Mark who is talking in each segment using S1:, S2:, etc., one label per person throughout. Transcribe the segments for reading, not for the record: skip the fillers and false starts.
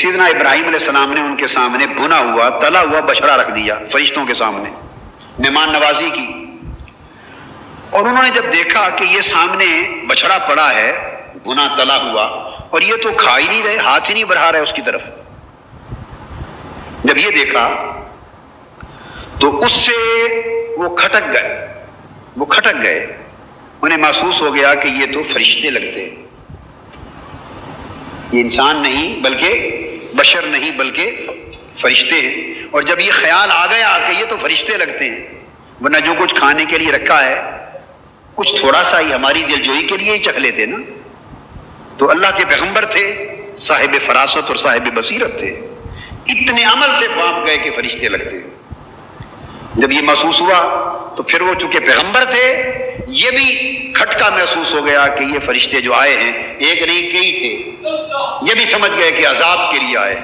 S1: سیدنا ابراہیم علیہ السلام نے ان کے سامنے بنا ہوا تلا ہوا بچڑا رکھ دیا فرشتوں کے سامنے، مہمان نوازی کی. اور انہوں نے جب دیکھا کہ یہ سامنے بچڑا پڑا ہے بنا تلا ہوا اور یہ تو کھا ہی نہیں رہے، ہاتھ ہی نہیں بڑھا رہے اس کی طرف، جب یہ دیکھا تو اس سے وہ کھٹک گئے. انہیں محسوس ہو گیا کہ یہ تو فرشتے لگتے ہیں، یہ انسان نہیں بلکہ بشر نہیں بلکہ فرشتے ہیں. اور جب یہ خیال آ گیا کہ یہ تو فرشتے لگتے ہیں، ورنہ جو کچھ کھانے کے لیے رکھا ہے کچھ تھوڑا سا ہی ہماری دلجوئی کے لیے ہی چکھ لیتے نا. تو اللہ کے پیغمبر تھے، صاحب فراست اور صاحب بصیرت تھے، اتنے عمل سے بانپ گئے کہ فرشتے لگتے ہیں. جب یہ محسوس ہوا تو پھر وہ چونکہ پیغمبر تھے یہ بھی کھٹکا محسوس ہو گیا کہ یہ فرشتے جو آئے ہیں ایک نہیں کئی تھے، یہ بھی سمجھ گئے کہ عذاب کے لیے آئے.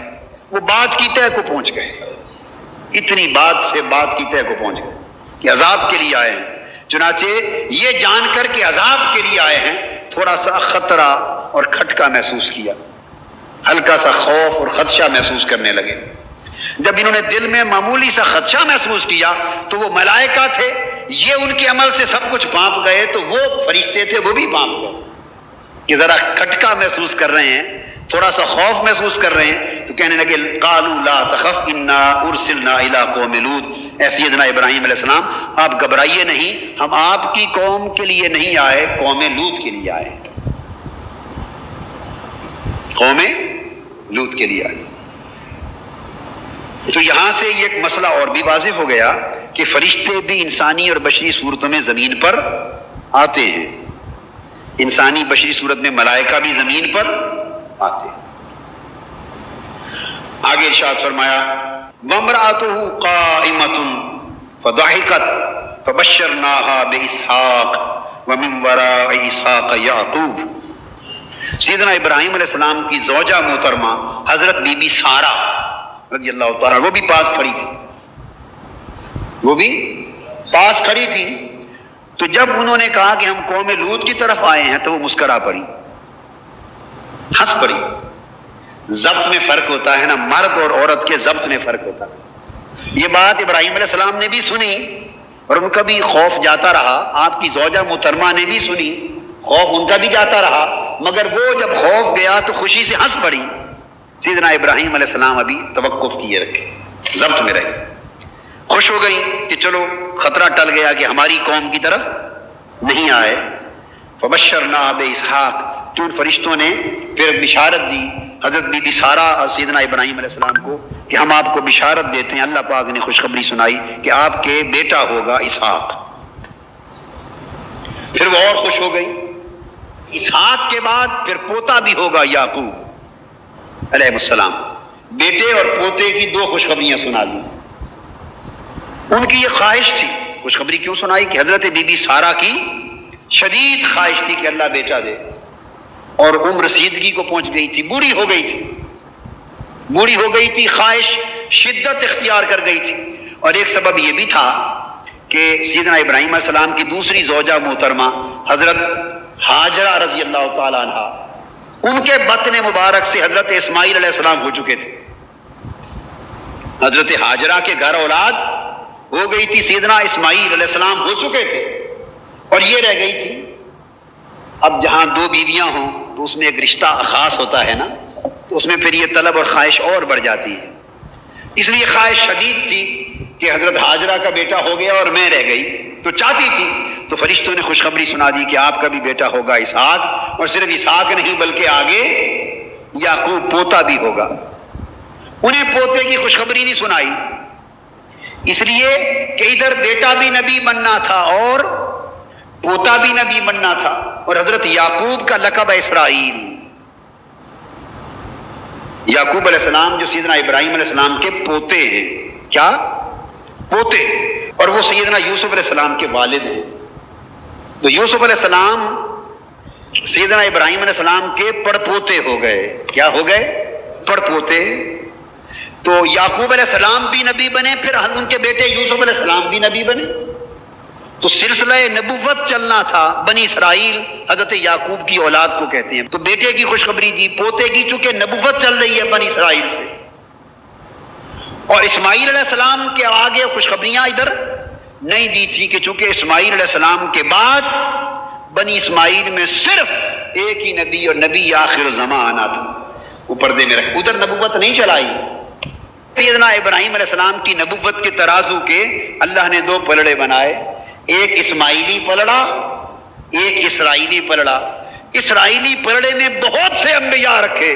S1: وہ بات کی تہ کو پہنچ گئے، اتنی بات سے بات کی تہ کو پہنچ گئے کہ عذاب کے لیے آئے ہیں. چنانچہ یہ جان کر کے عذاب کے لیے آئے ہیں تھوڑا سا خطرہ اور کھٹکا محسوس کیا، ہلکا سا خوف اور خدشہ محسوس کرنے لگے. جب انہوں نے دل میں معمولی سا خدشہ محسوس کیا تو وہ ملائکہ تھے، یہ ان کے عمل سے سب کچھ بانپ گئے، تو وہ فرشتے تھے وہ بھی بانپ گئے کہ ذرا کھٹکا محسوس کر رہے ہیں، تھوڑا سا خوف محسوس کر رہے ہیں. تو کہنے لگے قالوا لا تخف انا ارسلنا الی قوم لوط، اے سیدنا ابراہیم علیہ السلام آپ گھبرائیے نہیں، ہم آپ کی قوم کے لیے نہیں آئے، قوم لوط کے لیے آئے، قوم لوط کے لیے آئے. تو یہاں سے یہ ایک مسئلہ اور بھی واضح ہو گیا کہ فرشتے بھی انسانی اور بشری صورتوں میں زمین پر آتے ہیں، انسانی بشری صورت میں ملائکہ بھی زمین پر آتے ہیں. آگے ارشاد فرمایا وَامْرَأَتُهُ قَائِمَةٌ فَضَحِكَتْ فَبَشَّرْنَاهَا بِإِسْحَاقَ وَمِنْ وَرَاءِ إِسْحَاقَ يَعْقُوبَ. سیدنا ابراہیم علیہ السلام کی زوجہ محترمہ حضرت بی بی سارہ رضی اللہ تعالیٰ وہ بھی پاس کھڑی تھی. تو جب انہوں نے کہا کہ ہم قوم لوط کی طرف آئے ہیں تو وہ مسکرا پڑی، ہنس پڑی. ضبط میں فرق ہوتا ہے نا، مرد اور عورت کے ضبط میں فرق ہوتا ہے. یہ بات ابراہیم علیہ السلام نے بھی سنی اور ان کا بھی خوف جاتا رہا، آپ کی زوجہ محترمہ نے بھی سنی، خوف ان کا بھی جاتا رہا، مگر وہ جب خوف گیا تو خوشی سے ہنس پڑی. سیدنا ابراہیم علیہ السلام ابھی توقف کیے رکھے، ضبط میں رہے، خوش ہو گئی کہ چلو خطرہ ٹل گیا کہ ہماری قوم کی طرف نہیں آئے. فبشرناہ باسحاق، تو ان فرشتوں نے پھر بشارت دی حضرت بی بی سارہ اور سیدنا ابراہیم علیہ السلام کو کہ ہم آپ کو بشارت دیتے ہیں، اللہ پاک نے خوشخبری سنائی کہ آپ کے بیٹا ہوگا اسحاق. پھر وہ اور خوش ہو گئی، اسحاق کے بعد پھر پوتا بھی ہوگا یعقوب علیہ السلام. بیٹے اور پوتے کی دو خوشخبریاں سنا دی. ان کی یہ خواہش تھی، خوشخبری کیوں سنائی کہ حضرت بی بی سارہ کی شدید خواہش تھی کہ اللہ بیٹا دے، اور عمر رسیدگی کو پہنچ گئی تھی، بوڑھی ہو گئی تھی، خواہش شدت اختیار کر گئی تھی. اور ایک سبب یہ بھی تھا کہ سیدنا ابراہیم علیہ السلام کی دوسری زوجہ محترمہ حضرت ہاجرہ رضی اللہ تعالیٰ عنہ، ان کے بطن مبارک سے حضرت اسماعیل علیہ السلام ہو چکے تھے. حضرت ہاجرہ کے گھر اولاد ہو گئی تھی، سیدنا اسماعیل علیہ السلام ہو چکے تھے، اور یہ رہ گئی تھی. اب جہاں دو بیویاں ہوں تو اس میں ایک رشتہ خاص ہوتا ہے نا، تو اس میں پھر یہ طلب اور خواہش اور بڑھ جاتی ہے. اس لیے خواہش شدید تھی کہ حضرت ہاجرہ کا بیٹا ہو گیا اور میں رہ گئی، تو چاہتی تھی. تو فرشتوں نے خوشخبری سنا دی کہ آپ کا بھی بیٹا ہوگا اسحاق، اور صرف اسحاق نہیں بلکہ آگے یعقوب پوتا بھی ہوگا. انہیں پوتے کی خوشخبری نہیں سنائی، اس لیے کہ ادھر بیٹا بھی نبی بننا تھا اور پوتا بھی نبی بننا تھا. اور حضرت یعقوب کا لقب اسرائیل، یعقوب علیہ السلام جو سیدنا ابراہیم علیہ السلام کے پوتے ہیں، کیا پوتے، اور وہ سیدنا یوسف علیہ السلام کے والد ہیں. تو یوسف علیہ السلام سیدنا ابراہیم علیہ السلام کے پڑ پوتے ہو گئے. کیا ہو گئے؟ پڑ پوتے. تو یعقوب علیہ السلام بھی نبی بنے، پھر ان کے بیٹے یوسف علیہ السلام بھی نبی بنے. تو سلسلہ نبوت چلنا تھا. بنی اسرائیل حضرت یعقوب کی اولاد کو کہتے ہیں. تو بیٹے کی خوشخبری دی, پوتے کی, چونکہ نبوت چل رہی ہے بنی اسرائیل سے. اور اسماعیل علیہ السلام کے آگے خوشخبریاں ادھر نہیں دی تھی کہ چونکہ اسماعیل علیہ السلام کے بعد بنی اسماعیل میں صرف ایک ہی نبی اور نبی آخر الزمان آنا تھا. وہ پردے میں رکھ, ادھر نبوت نہیں چلائی. سیدنا ابراہیم علیہ السلام کی نبوت کے ترازو کے اللہ نے دو پلڑے بنائے, ایک اسماعیلی پلڑا, ایک اسرائیلی پلڑا. اسرائیلی پلڑے میں بہت سے انبیاء رکھے,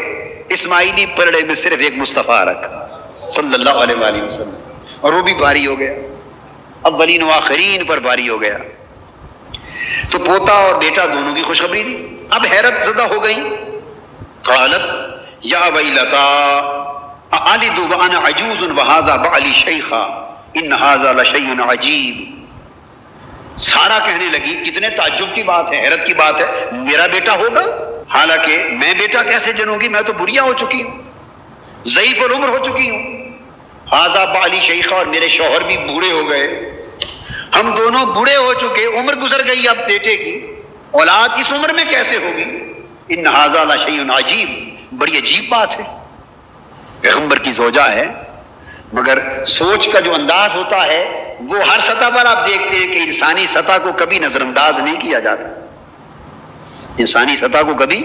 S1: اسماعیلی پلڑے میں صرف ایک مصطفیٰ رکھا صلی اللہ علیہ وآلہ وسلم, اور وہ بھی بھاری ہو گیا, اولین و آخرین پر بھاری ہو گیا. تو پوتا اور بیٹا دونوں کی خوشخبری دی. اب حیرت زدہ ہو گئی. قالت یا ویلتا اَأَلِدُ وَأَنَا عَجُوزٌ وَهَذَا بَعْلِي شَيْخًا إِنَّ هَذَا لَشَيْءٌ عَجِیبٌ. سارا کہنے لگی, کتنے تعجب کی بات ہے, حیرت کی بات ہے, میرا بیٹا ہوگا, حالانکہ میں بیٹا کیسے جنوں گی, میں تو بڑھیا ہو چکی ہوں, ضعیف العمر ہو چکی ہوں. ہاذا بعلی شیخا, اور میرے شوہر بھی بوڑھے ہو گئے, ہم دونوں بوڑھے ہو چکے, عمر گزر گئی, اب بیٹے کی اولاد اس عمر میں کیسے ہوگی. ان ھذا لشیء عجیب, بڑی عجیب بات ہے. پیغمبر کی زوجہ ہے, مگر سوچ کا جو انداز ہوتا ہے وہ ہر سطح پر آپ دیکھتے ہیں کہ انسانی سطح کو کبھی نظر انداز نہیں کیا جاتا. انسانی سطح کو کبھی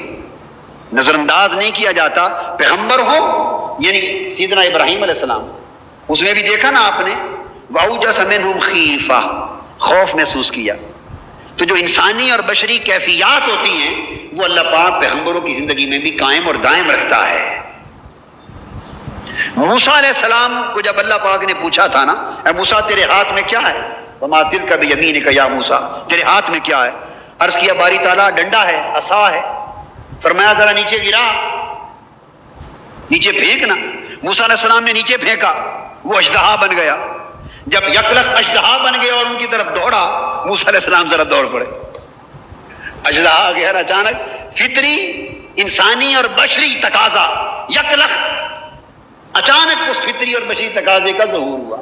S1: نظر انداز نہیں کیا جاتا. پیغمبر ہو یعنی سیدنا ابراہیم علیہ السلام, اس میں بھی دیکھا نا آپ نے, وَأَوْجَسَ مِنْهُمْ خِیفَةً, خوف محسوس کیا. تو جو انسانی اور بشری کیفیات ہوتی ہیں وہ اللہ پاک پیغمبروں کی زندگی میں بھی قائم اور دائم رکھتا ہے. موسیٰ علیہ السلام کو جب اللہ پاک نے پوچھا تھا نا, اے موسیٰ تیرے ہاتھ میں کیا ہے, وَمَا تِلْكَ بِيَمِينِكَ يَا موسیٰ, تیرے ہاتھ میں کیا ہے. عرض کیا باری تعالیٰ ڈنڈا ہے, عصا ہے. فرمایا ذرا نیچے گرا, نیچے پھینکنا. موسیٰ علیہ السلام نے نیچے پھینکا, وہ اژدہا بن گیا. جب یکلخ اژدہا بن گیا اور ان کی طرف دوڑا, موسیٰ علیہ السلام ذرا دوڑ پڑے. اژدہا گیا, اچانک فطری انسانی اور بشری تقاضا یکلخ, اچانک اس فطری اور بشری تقاضے کا ظہور ہوا.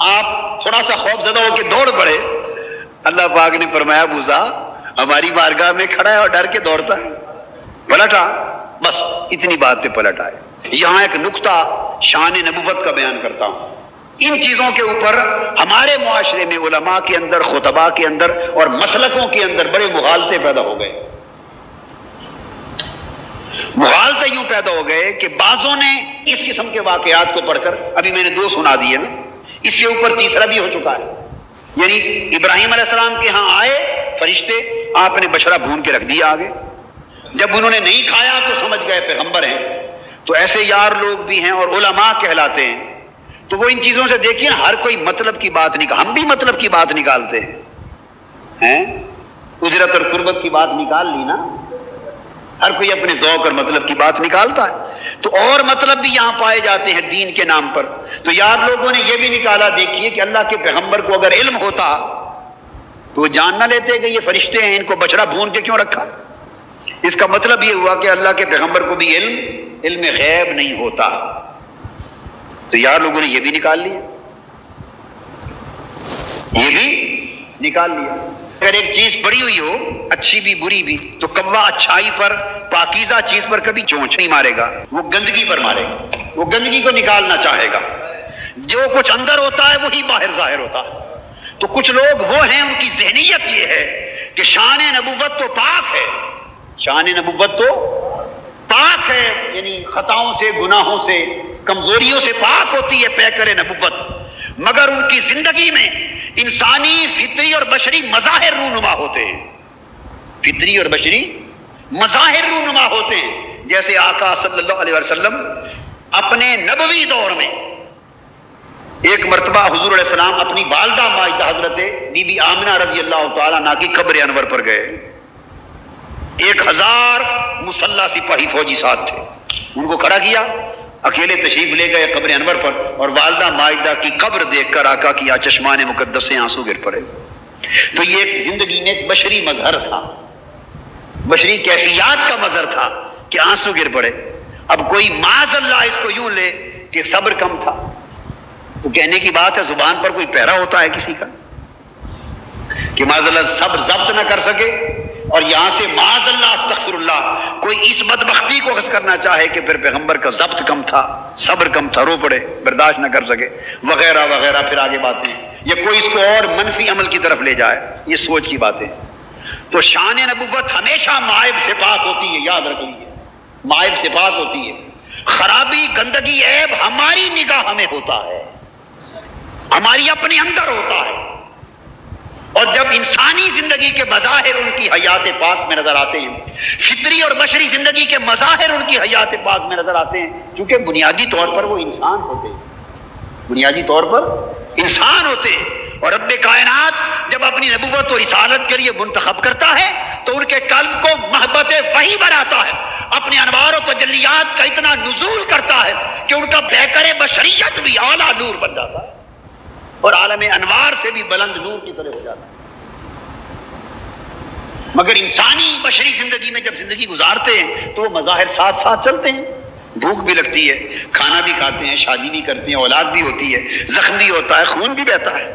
S1: آپ تھوڑا سا خوف زدہ ہو کے دوڑ پڑے. اللہ پاک نے فرمایا موسیٰ ہماری بارگاہ میں کھڑا ہے اور ڈر کے دوڑتا ہے. پلٹا, بس اتنی بات پہ پلٹ آئے. یہاں ایک نقطہ شان نبوت کا بیان کرتا ہوں. ان چیزوں کے اوپر ہمارے معاشرے میں علماء کے اندر, خطباء کے اندر اور مسلکوں کے اندر بڑے مغالطے پیدا ہو گئے. مغالطے یوں پیدا ہو گئے کہ بعضوں نے اس قسم کے واقعات کو پڑھ کر, ابھی میں نے 2 سنا دیے نا, اس سے اوپر تیسرا بھی ہو چکا ہے. یعنی ابراہیم علیہ السلام کے ہاں آئے فرشتے, آپ نے بچڑا بھون کے رکھ دیا آگے. جب انہوں نے نہیں کھایا تو سمجھ گئے پیغمبر ہیں. تو ایسے یار لوگ بھی ہیں اور علماء کہلاتے ہیں. تو وہ ان چیزوں سے دیکھیے نا, ہر کوئی مطلب کی بات نکال, ہم بھی مطلب کی بات نکالتے ہیں, اجرت اور قربت کی بات نکال لی نا, ہر کوئی اپنے ذوق اور مطلب کی بات نکالتا ہے. تو اور مطلب بھی یہاں پائے جاتے ہیں دین کے نام پر. تو یار لوگوں نے یہ بھی نکالا, دیکھیے کہ اللہ کے پیغمبر کو اگر علم ہوتا تو وہ جان نہ لیتے کہ یہ فرشتے ہیں, ان کو بچڑا بھون کے کیوں رکھا. اس کا مطلب یہ ہوا کہ اللہ کے پیغمبر کو بھی علم غیب نہیں ہوتا. تو یار لوگوں نے یہ بھی نکال لیا, یہ بھی نکال لیا. اگر ایک چیز پڑی ہوئی ہو, اچھی بھی بری بھی, تو کوا اچھائی پر, پاکیزہ چیز پر کبھی چونچ نہیں مارے گا, وہ گندگی پر مارے گا, وہ گندگی کو نکالنا چاہے گا. جو کچھ اندر ہوتا ہے وہی باہر ظاہر ہوتا ہے. تو کچھ لوگ وہ ہیں, ان کی ذہنیت یہ ہے کہ شان نبوت تو پاک ہے, شان نبوت تو پاک ہے, یعنی خطاؤں سے, گناہوں سے, کمزوریوں سے پاک ہوتی ہے پیکر نبوت. مگر ان کی زندگی میں انسانی, فطری اور بشری مظاہر رونما ہوتے ہیں, فطری اور بشری مظاہر رونما ہوتے ہیں. جیسے آقا صلی اللہ علیہ وسلم اپنے نبوی دور میں ایک مرتبہ حضور علیہ السلام اپنی والدہ ماجدہ حضرت بی بی آمنہ رضی اللہ تعالیٰ عنہ کی قبر انور پر گئے. 1000 مسلح سپاہی فوجی ساتھ تھے, ان کو کھڑا کیا, اکیلے تشریف لے گئے قبر انور پر, اور والدہ ماجدہ کی قبر دیکھ کر آقا کی چشمان مقدس سے آنسو گر پڑے. تو یہ ایک زندگی میں ایک بشری مظہر تھا, بشری کیفیات کا مظہر تھا کہ آنسو گر پڑے. اب کوئی معاذ اللہ اس کو یوں لے کہ صبر کم تھا, تو کہنے کی بات ہے, زبان پر کوئی پہرا ہوتا ہے کسی کا. کہ معاذ اللہ صبر ضبط نہ کر سکے، اور یہاں سے معاذ اللہ استغفر اللہ کوئی اس بدبختی کو اخذ کرنا چاہے کہ پھر پیغمبر کا ضبط کم تھا، صبر کم تھا، رو پڑے، برداشت نہ کر سکے وغیرہ وغیرہ، پھر آگے باتیں، یا کوئی اس کو اور منفی عمل کی طرف لے جائے، یہ سوچ کی باتیں۔ تو شان نبوت ہمیشہ معائب سے پاک ہوتی ہے، یاد رکھ لیجیے، معائب سے پاک ہوتی ہے۔ خرابی، گندگی، عیب ہماری نگاہ میں ہوتا ہے، ہماری اپنے اندر ہوتا ہے، اور جب انسانی زندگی کے مظاہر ان کی حیات پاک میں نظر آتے ہیں، فطری اور بشری زندگی کے مظاہر ان کی حیات پاک میں نظر آتے ہیں، چونکہ بنیادی طور پر وہ انسان ہوتے ہیں، بنیادی طور پر انسان ہوتے ہیں۔ اور رب کائنات جب اپنی نبوت اور رسالت کے لیے منتخب کرتا ہے تو ان کے قلب کو محبت وحی بناتا ہے، اپنے انوار و تجلیات کا اتنا نزول کرتا ہے کہ ان کا پیکر بشریت بھی اعلیٰ نور بن جاتا ہے، اور عالم انوار سے بھی بلند نور کی طرح ہو جاتا ہے۔ مگر انسانی بشری زندگی میں جب زندگی گزارتے ہیں تو وہ مظاہر ساتھ ساتھ چلتے ہیں، بھوک بھی لگتی ہے، کھانا بھی کھاتے ہیں، شادی بھی کرتے ہیں، اولاد بھی ہوتی ہے، زخم بھی ہوتا ہے، خون بھی بہتا ہے،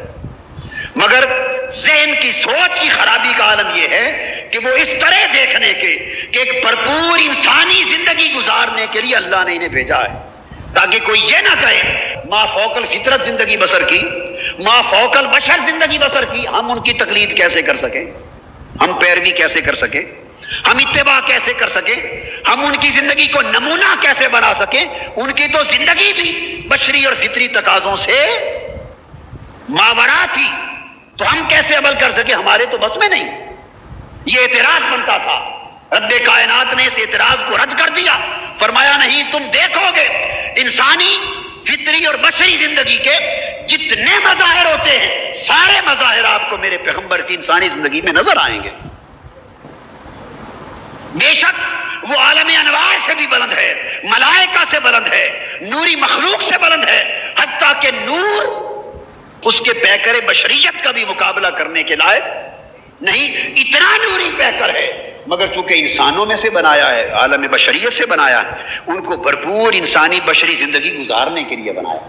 S1: مگر ذہن کی سوچ کی خرابی کا عالم یہ ہے کہ وہ اس طرح دیکھنے کے کہ ایک بھرپور انسانی زندگی گزارنے کے لیے اللہ نے انہیں بھیجا ہے، تاکہ کوئی یہ نہ کہے ما فوق الفطرت زندگی بسر کی، ما فوق البشر زندگی بسر کی، ہم ان کی تقلید کیسے کر سکیں، ہم پیروی کیسے کر سکیں، ہم اتباع کیسے کر سکیں، ہم ان کی زندگی کو نمونہ کیسے بنا سکیں، ان کی تو زندگی بھی بشری اور فطری تقاضوں سے ماورا تھی، تو ہم کیسے عمل کر سکیں، ہمارے تو بس میں نہیں۔ یہ اعتراض بنتا تھا، رب کائنات نے اس اعتراض کو رد کر دیا، فرمایا نہیں، تم دیکھو گے انسانی فطری اور بشری زندگی کے جتنے مظاہر ہوتے ہیں سارے مظاہر آپ کو میرے پیغمبر کی انسانی زندگی میں نظر آئیں گے۔ بے شک وہ عالم انوار سے بھی بلند ہے، ملائکہ سے بلند ہے، نوری مخلوق سے بلند ہے، حتیٰ کہ نور اس کے پیکر بشریت کا بھی مقابلہ کرنے کے لائق نہیں، اتنا نوری پیکر ہے، مگر چونکہ انسانوں میں سے بنایا ہے، عالم بشریت سے بنایا ہے، ان کو بھرپور انسانی بشری زندگی گزارنے کے لیے بنایا،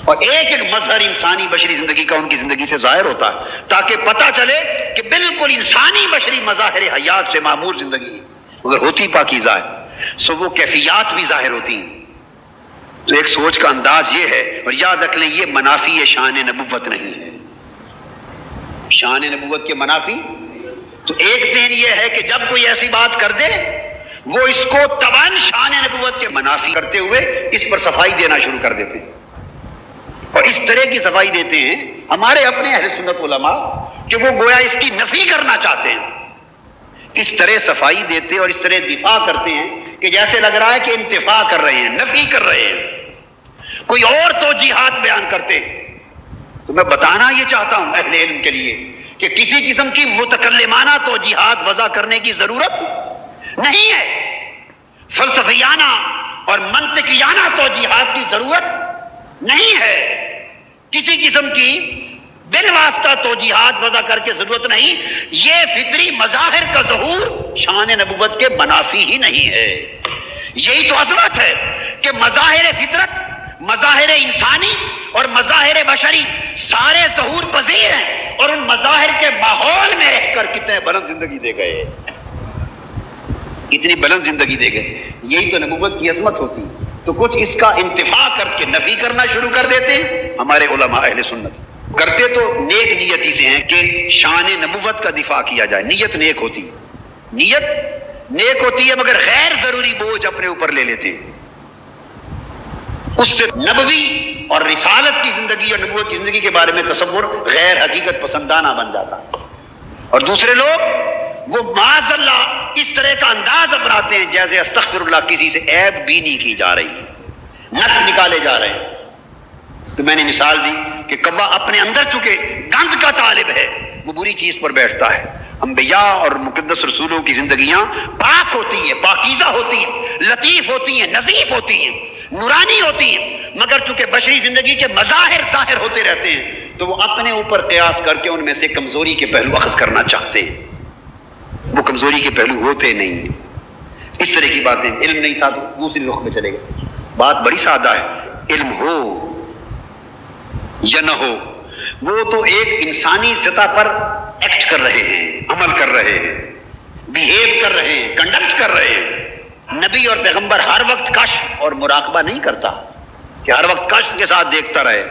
S1: اور ایک ایک مظہر انسانی بشری زندگی کا ان کی زندگی سے ظاہر ہوتا ہے، تاکہ پتہ چلے کہ بالکل انسانی بشری مظاہر حیات سے معمور زندگی مگر ہوتی پاکیزہ ہے، سو وہ کیفیات بھی ظاہر ہوتی ہیں۔ تو ایک سوچ کا انداز یہ ہے، اور یاد رکھ لیں یہ منافی شان نبوت نہیں ہے، شان نبوت کے منافی۔ تو ایک ذہن یہ ہے کہ جب کوئی ایسی بات کر دے وہ اس کو تباً شان نبوت کے منافی کرتے ہوئے اس پر صفائی دینا شروع کر دیتے ہیں، اور اس طرح کی صفائی دیتے ہیں ہمارے اپنے اہل سنت علماء کہ وہ گویا اس کی نفی کرنا چاہتے ہیں، اس طرح صفائی دیتے اور اس طرح دفاع کرتے ہیں کہ جیسے لگ رہا ہے کہ انتفاع کر رہے ہیں، نفی کر رہے ہیں، کوئی اور توجیہات بیان کرتے ہیں۔ تو میں بتانا یہ چاہتا ہوں اہل علم کے لیے کہ کسی قسم کی متکلمانہ توجیہات وضع کرنے کی ضرورت نہیں ہے، فلسفیانہ اور منطقیانہ توجیہات کی ضرورت نہیں ہے، کسی قسم کی بالواسطہ توجیہات وضع کر کے ضرورت نہیں، یہ فطری مظاہر کا ظہور شان نبوت کے منافی ہی نہیں ہے۔ یہی تو عظمت ہے کہ مظاہر فطرت، مظاہر انسانی اور مظاہر بشری سارے ظہور پذیر ہیں، اور ان مظاہر کے ماحول میں رہ کر کتنے بلند زندگی دے گئے، اتنی بلند زندگی دے گئے۔ یہی تو نبوت کی عظمت ہوتی ہے۔ تو کچھ اس کا انتفاع کر کے نفی کرنا شروع کر دیتے ہیں ہمارے علماء اہل سنت، کرتے تو نیک نیتی سے ہیں کہ شان نبوت کا دفاع کیا جائے، نیت نیک ہوتی ہے، نیت نیک ہوتی ہے، مگر غیر ضروری بوجھ اپنے اوپر لے لیتے ہیں، اس سے نبوی اور رسالت کی زندگی اور نبوت کی زندگی کے بارے میں تصور غیر حقیقت پسندانہ بن جاتا ہے، اور دوسرے لوگ وہ معاذ اللہ اس طرح کا انداز اپناتے ہیں جیسے استغفر اللہ کسی سے عیب بینی کی جا رہی ہے، نقص نکالے جا رہے ہیں۔ تو میں نے مثال دی کہ کوا اپنے اندر چونکہ گند کا طالب ہے وہ بری چیز پر بیٹھتا ہے۔ انبیاء اور مقدس رسولوں کی زندگیاں پاک ہوتی ہیں، پاکیزہ ہوتی ہیں، لطیف ہوتی ہیں، نظیف ہوتی ہیں، نورانی ہوتی ہیں، مگر چونکہ بشری زندگی کے مظاہر ظاہر ہوتے رہتے ہیں تو وہ اپنے اوپر قیاس کر کے ان میں سے کمزوری کے پہلو اخذ کرنا چاہتے ہیں، وہ کمزوری کے پہلو ہوتے نہیں ہیں۔ اس طرح کی باتیں، علم نہیں تھا تو دوسری رخ میں چلے گئے۔ بات بڑی سادہ ہے، علم ہو یا نہ ہو، وہ تو ایک انسانی سطح پر ایکٹ کر رہے ہیں، عمل کر رہے ہیں، بیہیو کر رہے ہیں، کنڈکٹ کر رہے ہیں۔ نبی اور پیغمبر ہر وقت کشف اور مراقبہ نہیں کرتا کہ ہر وقت کشف کے ساتھ دیکھتا رہے،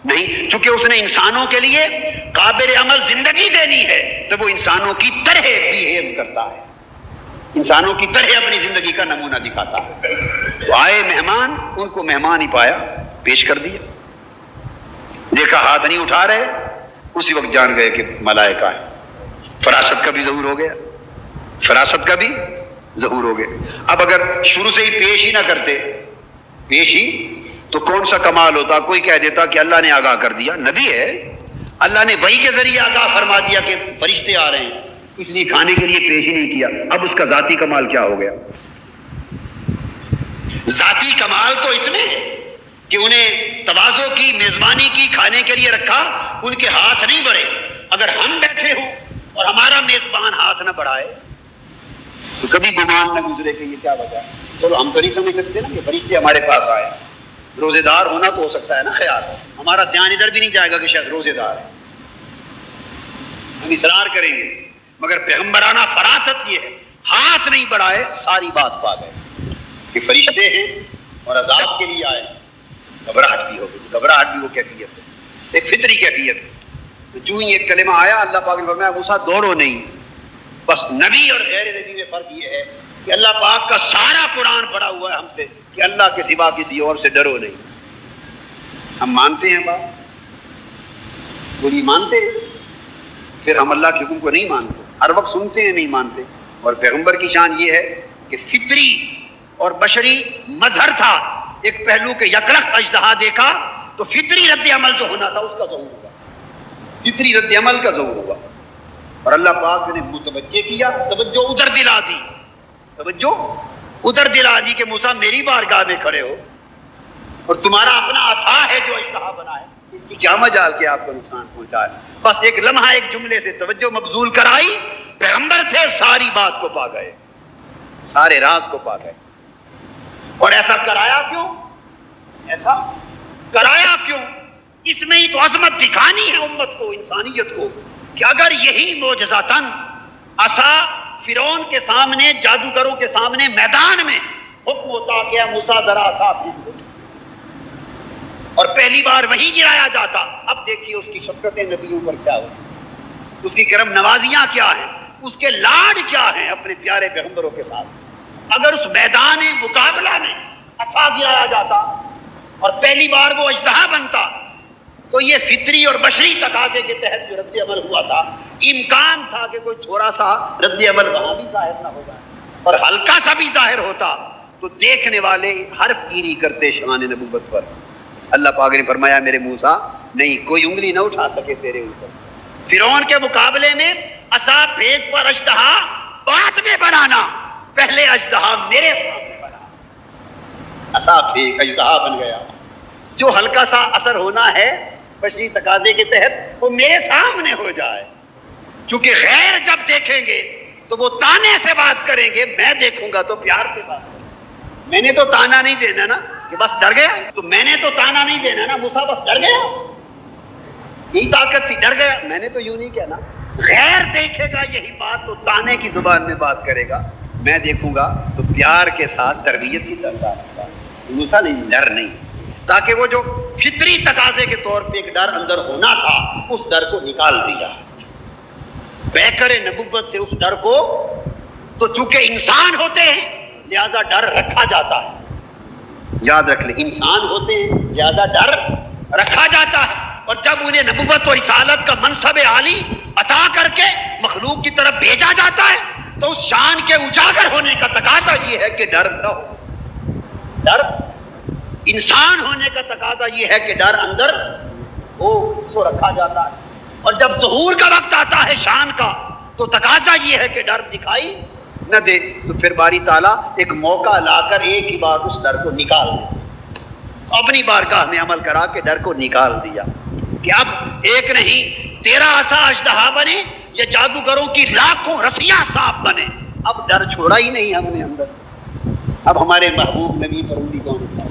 S1: نہیں، چونکہ اس نے انسانوں کے لیے قابل عمل زندگی دینی ہے تو وہ انسانوں کی طرح بیہیو کرتا ہے، انسانوں کی طرح اپنی زندگی کا نمونہ دکھاتا ہے۔ تو آئے مہمان، ان کو مہمان ہی پایا، پیش کر دیا، دیکھا ہاتھ نہیں اٹھا رہے، اسی وقت جان گئے کہ ملائکہ ہیں۔ فراست کا بھی ظہور ہو گیا، فراست کا بھی ظہور ہو گیا۔ اب اگر شروع سے ہی پیش ہی نہ کرتے، پیش ہی، تو کون سا کمال ہوتا؟ کوئی کہہ دیتا کہ اللہ نے آگاہ کر دیا، نبی ہے، اللہ نے وحی کے ذریعے آگاہ فرما دیا کہ فرشتے آ رہے ہیں، اس لیے کھانے کے لیے پیش ہی نہیں کیا۔ اب اس کا ذاتی کمال کیا ہو گیا؟ ذاتی کمال تو اس میں کہ انہیں تواضع کی، میزبانی کی، کھانے کے لیے رکھا، ان کے ہاتھ نہیں بڑھے۔ اگر ہم بیٹھے ہوں اور ہمارا میزبان ہاتھ نہ بڑھائے تو کبھی گمان نہ گزرے کہ یہ کیا وجہ ہے۔ چلو ہم تو نہیں سمجھ سکتے نا کہ فرشتے ہمارے پاس آئے، روزے دار ہونا تو ہو سکتا ہے نا خیال، ہمارا دھیان ادھر بھی نہیں جائے گا کہ شاید روزے دار ہے، ہم اصرار کریں گے، مگر پیغمبرانہ فراست یہ ہے، ہاتھ نہیں بڑھائے، ساری بات پا گئے کہ فرشتے ہیں اور عذاب کے لیے آئے۔ گھبراہٹ بھی ہوگی، گھبراہٹ بھی وہ کیفیت ہے، ایک فطری کیفیت ہے۔ تو جو ہی ایک کلمہ آیا، اللہ پاک نے فرمایا موسیٰ دوڑو نہیں۔ بس نبی اور غیر نبی میں فرق یہ ہے کہ اللہ پاک کا سارا قرآن پڑھا ہوا ہے ہم سے کہ اللہ کے سوا کسی اور سے ڈرو نہیں۔ ہم مانتے ہیں بات، بولی مانتے ہیں، پھر ہم اللہ کے حکم کو نہیں مانتے، ہر وقت سنتے ہیں نہیں مانتے۔ اور پیغمبر کی شان یہ ہے کہ فطری اور بشری مظہر تھا، ایک پہلو کے یکلخت اژدہا دیکھا تو فطری رد عمل جو ہونا تھا اس کا ظہور ہوا، فطری رد عمل کا ظہور ہوا، اور اللہ پاک نے متوجہ کیا، توجہ ادھر دلا دی، توجہ ادھر دلا دی کہ موسیٰ میری بارگاہ میں کھڑے ہو اور تمہارا اپنا عصا ہے جو اژدہا بنا ہے، اس کی کیا مجال کہ آپ کو نقصان پہنچائے۔ بس ایک لمحہ ایک جملے سے توجہ مبذول کرائی، پیغمبر تھے، ساری بات کو پا گئے، سارے راز کو پا گئے۔ اور ایسا کرایا کیوں؟ ایسا کرایا کیوں؟ اس میں ہی تو عظمت دکھانی ہے امت کو، انسانیت کو، کہ اگر یہی معجزاتاً عصا فرعون کے سامنے، جادوگروں کے سامنے میدان میں حکم ہوتا کہ موسیٰ ذرا عصا پھینک دو، اور پہلی بار وہی گرایا جاتا، اب دیکھیے اس کی شفقتیں نبیوں پر کیا ہوئی، اس کی کرم نوازیاں کیا ہیں، اس کے لاڈ کیا ہیں اپنے پیارے پیغمبروں کے ساتھ۔ اگر اس میدان مقابلہ میں عصا گرایا جاتا اور پہلی بار وہ اژدہا بنتا تو یہ فطری اور بشری تقاضے کے تحت جو رد عمل ہوا تھا، امکان تھا کہ کوئی تھوڑا سا رد عمل وہاں بھی ظاہر نہ ہو جائے، اور ہلکا سا بھی ظاہر ہوتا تو دیکھنے والے ہر پیری کرتے شان نبوت پر۔ اللہ پاک نے فرمایا میرے موسیٰ نہیں، کوئی انگلی نہ اٹھا سکے تیرے اوپر۔ فرعون کے مقابلے میں عصا پھینک پر اژدہا بعد میں بنانا، پہلے اژدہا میرے سامنے بنا، عصا پھینک اژدہا بن گیا۔ جو ہلکا سا اثر ہونا ہے بشری تقاضے کے تحت وہ میرے سامنے ہو جائے، کیونکہ غیر جب دیکھیں گے تو وہ تانے سے بات کریں گے، میں دیکھوں گا تو پیار سے بات کریں گے۔ میں نے تو تانا نہیں دینا نا کہ بس ڈر گیا، تو میں نے تو تانا نہیں دینا نا موسیٰ بس ڈر گیا، یہی طاقت تھی، ڈر گیا، میں نے تو یوں نہیں کہنا۔ غیر دیکھے گا یہی بات تو تانے کی زبان میں بات کرے گا، میں دیکھوں گا تو پیار کے ساتھ تربیت کی طرف آئے گا۔ موسیٰ نہیں، ڈر نہیں، تاکہ وہ جو فطری تقاضے کے طور پہ ایک ڈر اندر ہونا تھا اس ڈر کو نکال دیا، پیکر نبوت سے اس ڈر کو، تو چونکہ انسان ہوتے ہیں لہذا ڈر رکھا جاتا ہے، یاد رکھ لیں، انسان ہوتے ہیں لہذا ڈر رکھا جاتا ہے، اور جب انہیں نبوت اور رسالت کا منصب عالی عطا کر کے مخلوق کی طرف بھیجا جاتا ہے تو اس شان کے اجاگر ہونے کا تقاضا یہ ہے کہ ڈر نہ ہو، ڈر انسان ہونے کا تقاضا یہ ہے کہ ڈر اندر ہو، اس کو رکھا جاتا ہے، اور جب ظہور کا وقت آتا ہے شان کا تو تقاضا یہ ہے کہ ڈر دکھائی نہ دے، تو پھر باری تعالیٰ ایک موقع لا کر ایک ہی بار اس ڈر کو نکال دے، اپنی بارگاہ میں عمل کرا کے ڈر کو نکال دیا کہ اب ایک نہیں 13 عصا اژدہا بنے یا جادوگروں کی لاکھوں رسیاں سانپ بنے، اب ڈر چھوڑا ہی نہیں ہم نے اندر۔ اب ہمارے محبوب نبی پر انگلی کون اٹھائے؟